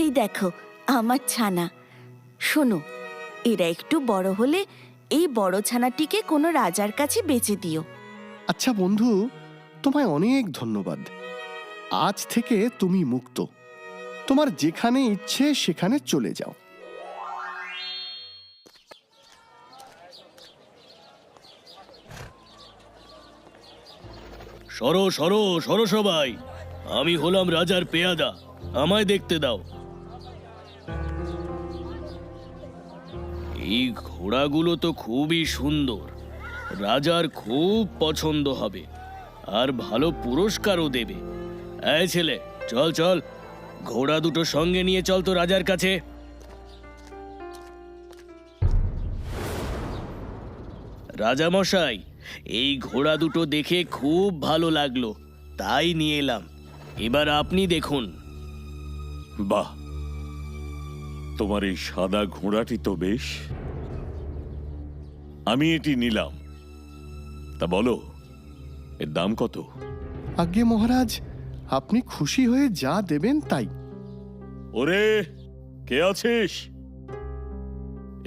এই দেখো আমার ছানা। শোনো, এরা একটু বড় হলে এই বড় ছানাটিকে কোনো রাজার কাছে বেচে দিও। আচ্ছা বন্ধু, তোমায় অনেক ধন্যবাদ। আজ থেকে তুমি মুক্ত। তোমার যেখানে ইচ্ছে সেখানে চলে যাও। সরো সরো সরো সবাই, আমি হলাম রাজার পেয়াদা, আমায় দেখতে দাও। এই ঘোড়াগুলো তো খুবই সুন্দর, রাজার খুব পছন্দ হবে আর ভালো পুরস্কারও দেবে। এই ছেলে, চল চল, ঘোড়া দুটো সঙ্গে নিয়ে চল তো রাজার কাছে। রাজা মশাই, এই ঘোড়া দুটো দেখে খুব ভালো লাগলো, তাই নিয়ে এলাম। এবার আপনি দেখুন। বাহ, তোমার এই সাদা ঘোড়াটি তো বেশ, আমি এটি নিলাম। তা বলো, এর দাম কত? আজ্ঞে মহারাজ, আপনি খুশি হয়ে যা দেবেন তাই। ওরে, কে আছিস?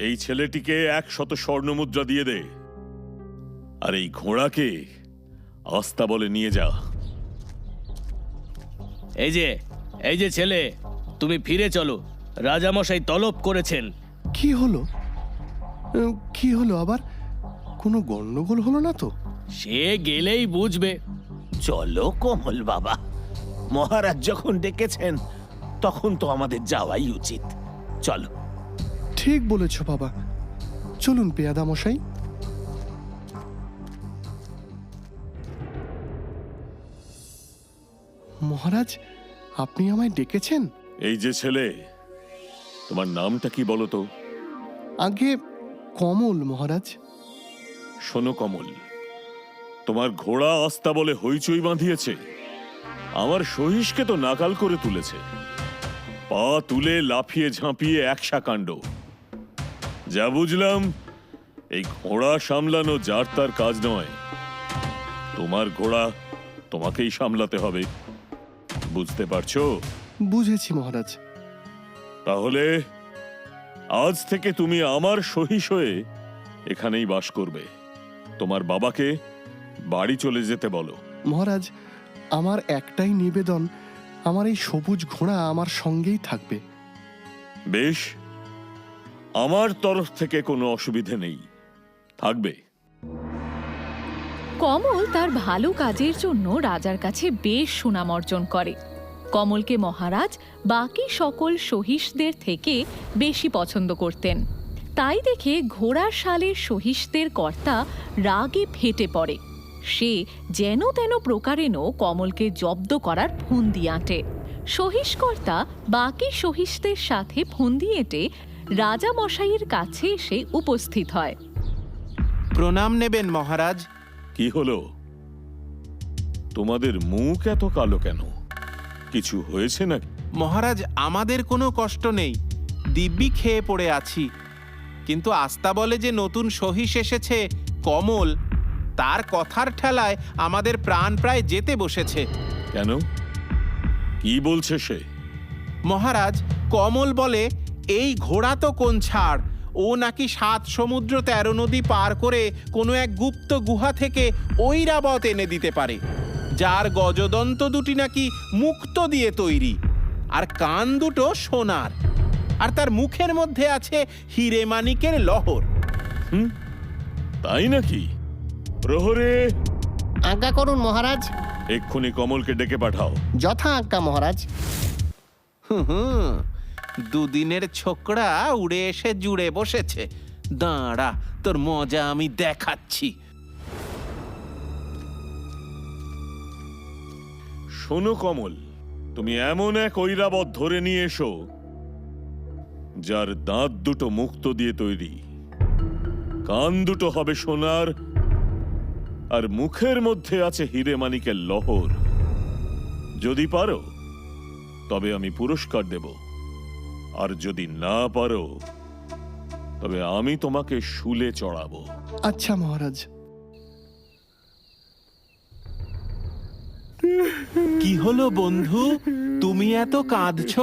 এই ছেলেটিকে 100 স্বর্ণমুদ্রা দিয়ে দে, আর এই ঘোড়াকে আস্তা বলে নিয়ে যা। এই যে ছেলে, তুমি ফিরে চলো, রাজামশাই তলব করেছেন। কি হলো? কি হলো আবার? কোনো গন্ডগোল হলো না তো? সে গেলেই বুঝবে। চলো কমল বাবা, মহারাজ যখন ডেকেছেন তখন তো আমাদের যাওয়াই উচিত। চলো। ঠিক বলেছ বাবা, চলুন পেয়াদা মশাই। মহারাজ, আপনি আমায় ডেকেছেন? এই যে ছেলে, তোমার নামটা কি বলো তো? আগে কমল মহারাজ। শোনো কমল, তোমার ঘোড়া আস্তা বলে হইচই বাঁধিয়েছে, আমার সহিসকে তো নাকাল করে তুলেছে। পা তুলে লাফিয়ে ঝাঁপিয়ে একসা কাণ্ড। যা বুঝলাম, এই ঘোড়া সামলানো যার তার কাজ নয়। তোমার ঘোড়া তোমাকেই সামলাতে হবে, বুঝতে পারছো? বুঝেছি মহারাজ। তাহলে আজ থেকে তুমি আমার সহিস হয়ে এখানেই বাস করবে। তোমার বাবাকে বাড়ি চলে যেতে বলো। মহারাজ, আমার একটাই নিবেদন, আমার এই সবুজ ঘোড়া আমার সঙ্গেই থাকবে। বেশ, আমার তরফ থেকে কোনো অসুবিধে নেই, থাকবে। কমল তার ভালো কাজের জন্য রাজার কাছে বেশ সুনাম অর্জন করে। কমলকে মহারাজ বাকি সকল সহিসদের থেকে বেশি পছন্দ করতেন। তাই দেখে ঘোড়ার শালের সহিসদের কর্তা রাগে ফেটে পড়ে। সে যেন তেন প্রকারেণ কমলকে জব্দ করার ফন্দি আঁটে। সহিসকর্তা বাকি সহিসদের সাথে ফন্দি এঁটে রাজা মশাইয়ের কাছে এসে উপস্থিত হয়। প্রণাম নেবেন মহারাজ। কি হলো? তোমাদের মুখ এত কালো কেন? কিছু হয়েছে নাকি? মহারাজ, আমাদের কোনো কষ্ট নেই, দিব্যি খেয়ে পড়ে আছি। কিন্তু আস্তা বলে যে নতুন সহিস এসেছে কমল, তার কথার ঠেলায় আমাদের প্রাণ প্রায় যেতে বসেছে। কেন? কি বলছে সে? মহারাজ, কমল বলে এই ঘোড়া তো কোন ছাড়, ও নাকি 7 সমুদ্র 13 নদী পার করে কোনো এক গুপ্ত গুহা থেকে ঐরাবত এনে দিতে পারে, যার গজদন্ত দুটি নাকি মুক্ত দিয়ে তৈরি, আর কান দুটো সোনার, আর তার মুখের মধ্যে আছে হিরে মানিকের লহর। তাই নাকি? প্রহরে, আজ্ঞা করুন মহারাজ। এক্ষুনি কমলকে ডেকে পাঠাও। যথা আজ্ঞা মহারাজ। দুদিনের ছোকরা উড়ে এসে জুড়ে বসেছে, দাঁড়া, তোর মজা আমি দেখাচ্ছি। শোনো কমল, তুমি এমন এক ঐরাবত ধরে নিয়ে এসো যার দাঁত দুটো মুক্ত দিয়ে তৈরি, কান দুটো হবে সোনার, আর মুখের মধ্যে আছে হিরে মানিকের লহর। যদি পারো তবে আমি পুরস্কার দেব, আর যদি না পারো তবে আমি তোমাকে শুলে চড়াবো। আচ্ছা মহারাজ। কি হলো বন্ধু, তুমি এত কাঁদছো?